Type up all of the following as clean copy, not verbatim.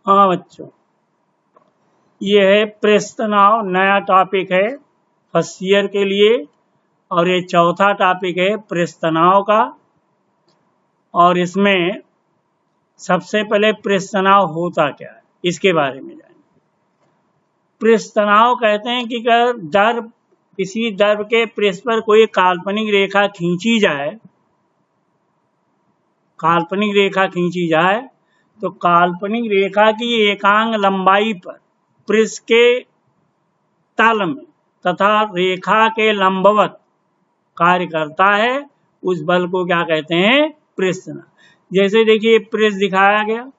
हाँ बच्चों, ये है पृष्ठ तनाव, नया टॉपिक है फर्स्ट ईयर के लिए, और ये चौथा टॉपिक है पृष्ठ तनाव का। और इसमें सबसे पहले पृष्ठ तनाव होता क्या है इसके बारे में जानेंगे। पृष्ठ तनाव कहते हैं कि अगर किसी द्रव के पृष्ठ पर कोई काल्पनिक रेखा खींची जाए, तो काल्पनिक रेखा की एकांक लंबाई पर पृष्ठ के तल में तथा रेखा के लंबवत कार्य करता है, उस बल को क्या कहते हैं? पृष्ठ तनाव। जैसे देखिए पृष्ठ दिखाया गया,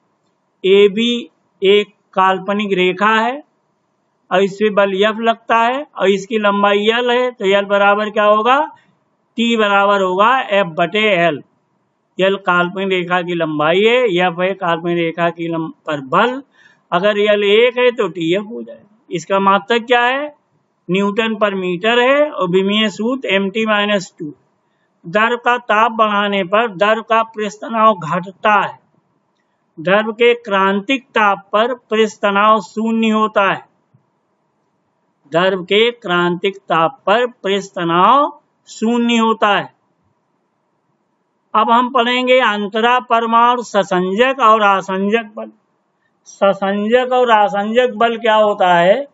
AB एक काल्पनिक रेखा है और इस पे बल F लगता है और इसकी लंबाई L है, तो L बराबर क्या होगा? T बराबर होगा F/L। L काल्पनिक रेखा की लंबाई है, F है काल्पनिक रेखा की पर बल। अगर L 1 है तो TF हो जाएगा। इसका मात्रक क्या है? न्यूटन पर मीटर है और विमीय सूत्र mt-2। द्रव का ताप बढ़ाने पर द्रव का पृष्ठ तनाव घटता है। द्रव के क्रांतिक ताप पर पृष्ठ तनाव शून्य होता है। द्रव के क्रांतिक ताप पर पृष्ठ तनाव शून्य होता है। अब हम पढ़ेंगे अंतरा परमाणु ससंजक और आसंजक बल। ससंजक और आसंजक बल क्या होता है?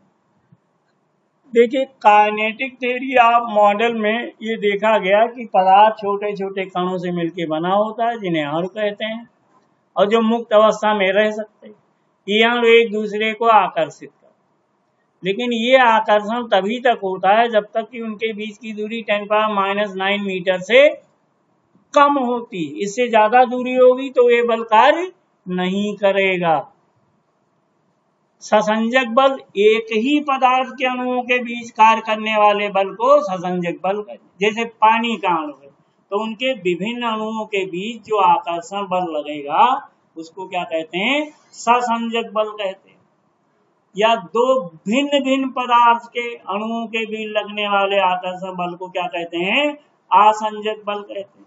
देखिए काइनेटिक थ्योरी ऑफ मॉडल में ये देखा गया कि पदार्थ छोटे छोटे कणों से मिलकर बना होता है, जिन्हें अणु कहते हैं, और जो मुक्त अवस्था में रह सकते हैं। ये अणु एक दूसरे को आकर्षित करते, लेकिन ये आकर्षण तभी तक होता है जब तक कि उनके बीच की दूरी 10⁻⁹ मीटर से कम होती है। इससे ज्यादा दूरी होगी तो ये बल कार्य नहीं करेगा। ससंजक बल एक ही पदार्थ के अणुओं के बीच कार्य करने वाले बल को ससंजक बल कहते हैं। जैसे पानी का अणु है तो उनके विभिन्न अणुओं के बीच जो आकर्षण बल लगेगा उसको क्या कहते हैं? ससंजक बल कहते हैं। या दो भिन्न भिन्न पदार्थ के अणुओं के बीच लगने वाले आकर्षण बल को क्या कहते हैं? आसंजक बल कहते हैं।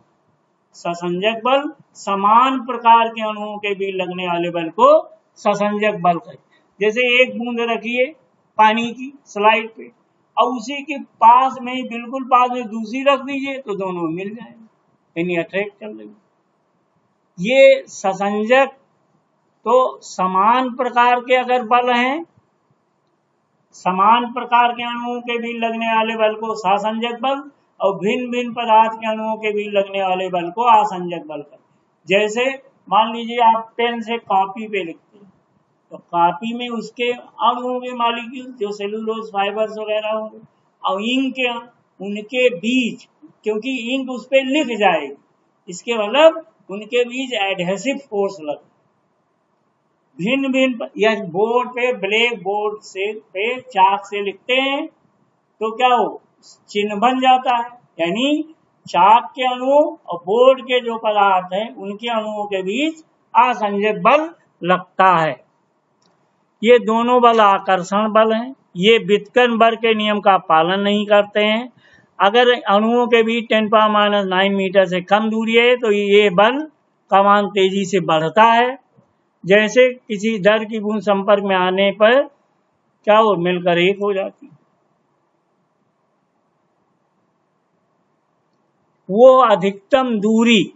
ससंजक बल समान प्रकार के अणुओं के बीच लगने वाले बल को ससंजक बल कहते हैं। जैसे एक बूंद रखिए पानी की स्लाइड पे और उसी के पास में बिल्कुल पास में दूसरी रख दीजिए तो दोनों मिल जाएंगे, यानी अट्रैक्ट कर लेंगे। ये ससंजक तो समान प्रकार के अगर बल हैं, समान प्रकार के अणुओं के बीच लगने वाले बल को ससंजक बल और भिन्न भिन्न पदार्थ के अणुओं के बीच लगने वाले बल को आसंजक बल कहते हैं। जैसे मान लीजिए आप पेन से कॉपी पे लिखते हैं तो कॉपी में उसके अणुओं के मॉलिक्यूल जो सेलुलोज फाइबर्स वगैरह होंगे और इंक के उनके बीच, क्योंकि इंक उस पर लिख जाएगी, इसके मतलब उनके बीच एडहेसिव फोर्स लग भिन्न भिन्न। यह बोर्ड पे ब्लैक बोर्ड से पे चाक से लिखते हैं तो क्या हो चिन्ह बन जाता है, यानी चाक के अणुओं और बोर्ड के जो पदार्थ हैं उनके अणुओं के बीच आसंजक बल लगता है। ये दोनों बल आकर्षण बल हैं। ये वितकर्न बल के नियम का पालन नहीं करते हैं। अगर अणुओं के बीच 10⁻⁹ मीटर से कम दूरी है तो ये बल का मान तेजी से बढ़ता है। जैसे किसी द्रव की बूंद संपर्क में आने पर क्या हो मिलकर एक हो जाती है। वो अधिकतम दूरी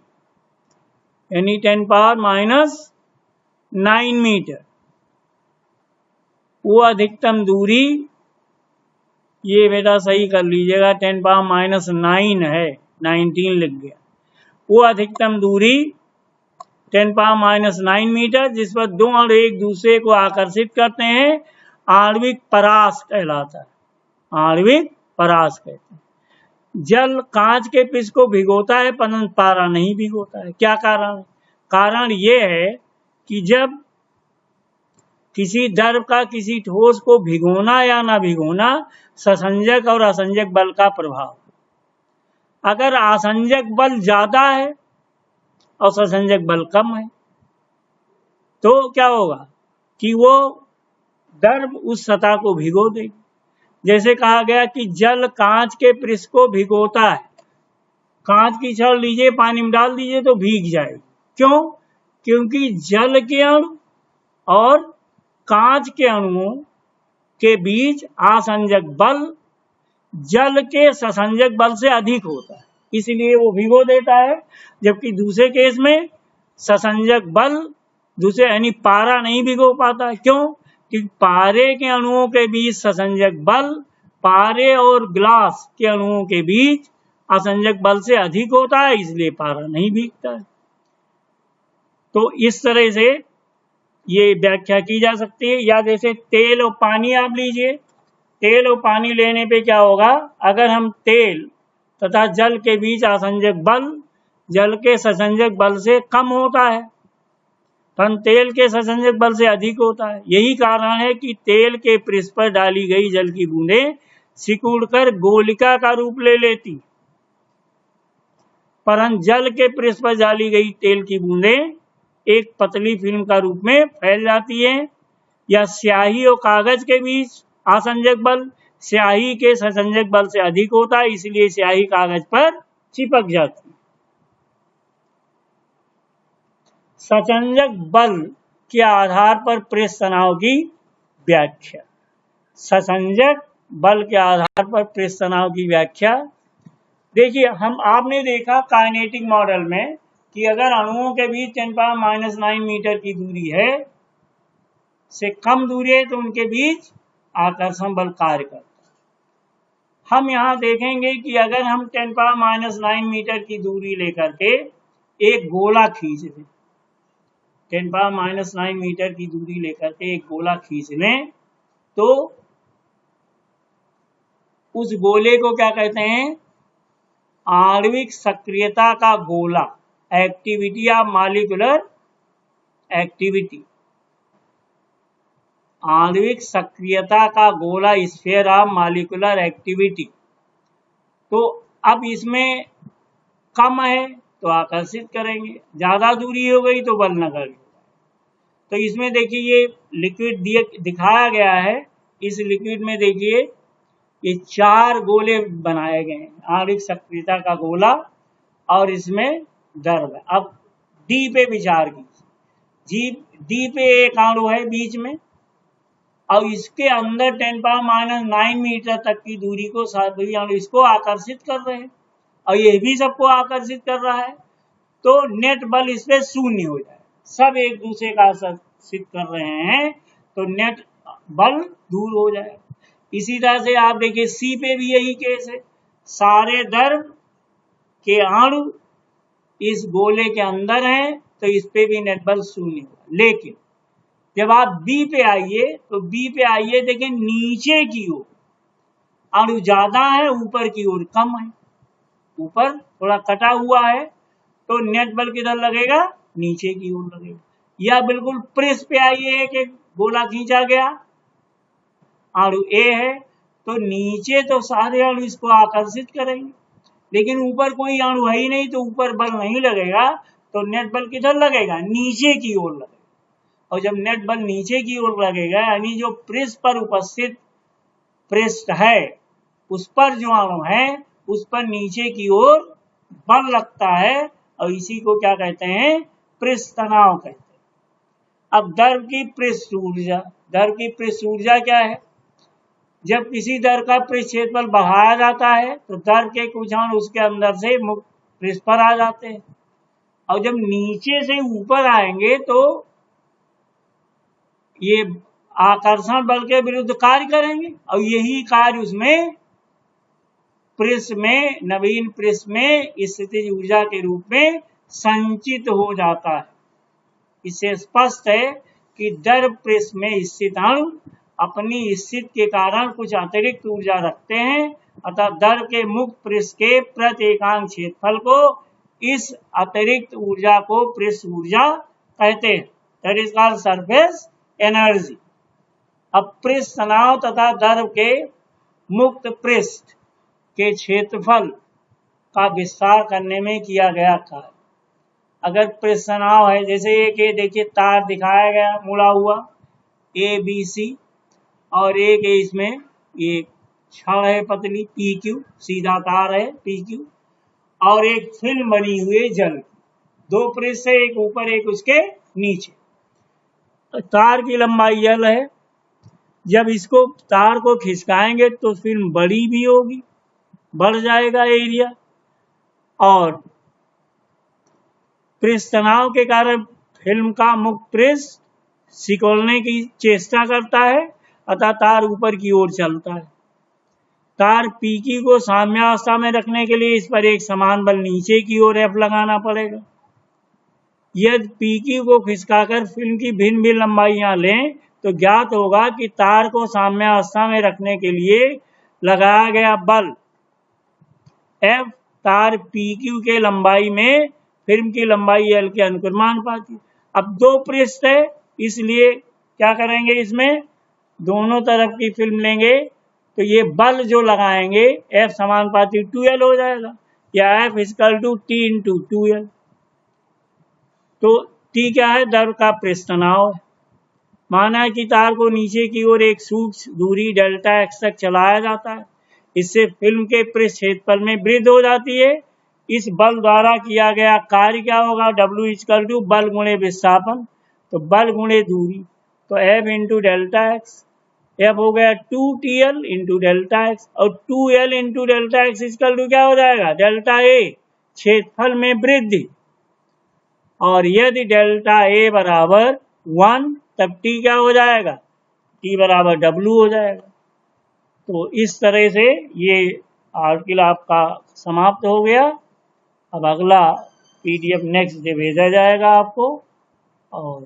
यानी 10⁻⁹ मीटर, वो अधिकतम दूरी, ये बेटा सही कर लीजिएगा 10⁻⁹ है, 19 लिख गया। वो अधिकतम दूरी 10⁻⁹ मीटर जिस पर दो अणु एक दूसरे को आकर्षित करते हैं आणविक परास कहलाता है। आणविक परास कहते हैं। जल कांच के पिस को भिगोता है परंतु पारा नहीं भिगोता है। क्या कारण? कारण ये है कि जब किसी द्रव का किसी ठोस को भिगोना या ना भिगोना ससंजक और असंजक बल का प्रभाव। अगर आसंजक बल ज्यादा है और ससंजक बल कम है तो क्या होगा कि वो द्रव उस सतह को भिगो देगी। जैसे कहा गया कि जल कांच के पृष्ठ को भिगोता है। कांच की छड़ लीजिए पानी में डाल दीजिए तो भीग जाएगी। क्यों? क्योंकि जल के अणु और कांच के अणुओं के बीच आसंजक बल जल के ससंजक बल से अधिक होता है, इसलिए वो भिगो देता है। जबकि दूसरे केस में ससंजक बल दूसरे यानी पारा नहीं भिगो पाता है। क्यों? क्योंकि पारे के अणुओं के बीच ससंजक बल पारे और ग्लास के अणुओं के बीच असंजक बल से अधिक होता है, इसलिए पारा नहीं भीगता है। तो इस तरह से ये व्याख्या की जा सकती है। या जैसे तेल और पानी आप लीजिए, तेल और पानी लेने पे क्या होगा, अगर हम तेल तथा जल के बीच आसंजक बल जल के ससंजक बल से कम होता है, पर तेल के ससंजक बल से अधिक होता है। यही कारण है कि तेल के पृष्ठ पर डाली गई जल की बूंदें सिकुड़कर गोलिका का रूप ले लेती, परंतु जल के पृष्ठ पर डाली गई तेल की बूंदें एक पतली फिल्म का रूप में फैल जाती है। या स्याही और कागज के बीच आसंजक बल स्याही के ससंजक बल से अधिक होता है, इसलिए स्याही कागज पर चिपक जाती है। ससंजक बल के आधार पर पृष्ठ तनाव की व्याख्या। ससंजक बल के आधार पर पृष्ठ तनाव की व्याख्या देखिए, आपने देखा काइनेटिक मॉडल में कि अगर अणुओं के बीच 10⁻⁹ मीटर की दूरी है से कम दूरी है तो उनके बीच आकर्षण बल कार्य करता है। हम यहाँ देखेंगे कि अगर हम 10⁻⁹ मीटर की दूरी लेकर के एक गोला खींच लें, 10⁻⁹ मीटर की दूरी लेकर के एक गोला खींच लें, तो उस गोले को क्या कहते हैं, आणविक सक्रियता का गोला, एक्टिविटी ऑफ मॉलिक्यूलर एक्टिविटी, आणविक सक्रियता का गोला, स्फीयर ऑफ मॉलिक्यूलर एक्टिविटी। तो अब इसमें कम है तो आकर्षित करेंगे, ज्यादा दूरी हो गई तो बल नगण्य। तो इसमें देखिए ये लिक्विड दिखाया गया है, इस लिक्विड में देखिए ये 4 गोले बनाए गए हैं, आणविक सक्रियता का गोला, और इसमें द्रव है। अब डी पे विचार कीजिए, डी पे एक अणु है बीच में, और इसके अंदर 10⁻⁹ मीटर तक की दूरी को सभी अणु इसको आकर्षित कर रहे हैं, और ये भी सबको आकर्षित कर रहा है। तो नेट बल इस पे 0 हो जाए, सब एक दूसरे का आकर्षित कर रहे हैं तो नेट बल दूर हो जाए। इसी तरह से आप देखिए सी पे भी यही केस है, सारे द्रव के अणु इस गोले के अंदर हैं तो इस पे भी नेट बल 0 होगा। लेकिन जब आप बी पे आइए तो बी पे आइए, देखिए नीचे की ओर अणु ज्यादा है, ऊपर की ओर कम है, ऊपर थोड़ा कटा हुआ है, तो नेट बल किधर लगेगा, नीचे की ओर लगेगा। या बिल्कुल पृष्ठ पे आइए कि गोला खींचा गया, अणु ए है तो नीचे तो सारे अणु इसको आकर्षित करेंगे, लेकिन ऊपर कोई अणु है ही नहीं तो ऊपर बल नहीं लगेगा, तो नेट बल किधर लगेगा, नीचे की ओर लगेगा। और जब नेट बल नीचे की ओर लगेगा, यानी जो पृष्ठ पर उपस्थित पृष्ठ है उस पर जो अणु है उस पर नीचे की ओर बल लगता है, और इसी को क्या कहते हैं, पृष्ठ तनाव कहते हैं। अब द्रव की पृष्ठ ऊर्जा, द्रव की पृष्ठ ऊर्जा क्या है, जब किसी द्रव का पृष्ठ क्षेत्रफल बढ़ाया जाता है तो द्रव के कुछ अणु उसके अंदर से मुक्त पृष्ठ पर आ जाते हैं, और जब नीचे से ऊपर आएंगे तो ये आकर्षण बल के विरुद्ध कार्य करेंगे, और यही कार्य उसमें पृष्ठ में, नवीन पृष्ठ में स्थितिज ऊर्जा के रूप में संचित हो जाता है। इससे स्पष्ट है कि द्रव पृष्ठ में स्थित अणु अपनी स्थिति के कारण कुछ अतिरिक्त ऊर्जा रखते हैं, अतः द्रव के मुक्त पृष्ठ के प्रति एकांक क्षेत्रफल को, इस अतिरिक्त ऊर्जा को पृष्ठ ऊर्जा कहते हैं, that is called surface energy. अब पृष्ठ तनाव तथा द्रव के मुक्त पृष्ठ के क्षेत्रफल का विस्तार करने में किया गया कार्य। अगर पृष्ठ तनाव है, जैसे एक ये देखिए तार दिखाया गया मुड़ा हुआ ABC, और एक इसमें ये छड़ है पतली PQ, सीधा तार है PQ, और एक फिल्म बनी हुई है जल, 2 पृष्ठ है, एक ऊपर एक उसके नीचे। तार की लंबाई L है, जब इसको तार को खिसकाएंगे तो फिल्म बड़ी भी होगी, बढ़ जाएगा एरिया, और पृष्ठ तनाव के कारण फिल्म का मुक्त पृष्ठ सिकुड़ने की चेष्टा करता है, अतः तार ऊपर की ओर चलता है। तार PQ को साम्यावस्था में रखने के लिए इस पर एक समान बल नीचे की ओर F लगाना पड़ेगा। यदि PQ को खिसकाकर फिल्म की भिन्न भिन्न लंबाइयां लें तो ज्ञात होगा कि तार को साम्यावस्था में रखने के लिए लगाया गया बल F तार PQ के लंबाई में फिल्म की लंबाई L के अनुक्रमानुपाती। अब दो पृष्ठ है, इसलिए क्या करेंगे, इसमें दोनों तरफ की फिल्म लेंगे तो ये बल जो लगाएंगे F समानुपाती 2L हो जाएगा, या F = T × 2L। तो T क्या है, द्रव का पृष्ठ तनाव है। माना है कि तार को नीचे की ओर एक सूक्ष्म दूरी Δx तक चलाया जाता है, इससे फिल्म के पृष्ठ क्षेत्रफल में वृद्धि हो जाती है। इस बल द्वारा किया गया कार्य क्या होगा, W = बल गुणे विस्थापन, तो बल गुणे दूरी, तो F × Δx, F हो गया 2TL × Δx, और 2L × Δx = क्या हो जाएगा, ΔA, क्षेत्रफल में वृद्धि। और यदि ΔA = 1 तब T क्या हो जाएगा, T = W हो जाएगा। तो इस तरह से ये आर्टिकल आपका समाप्त हो गया। अब अगला PDF नेक्स्ट डे भेजा जाएगा आपको, और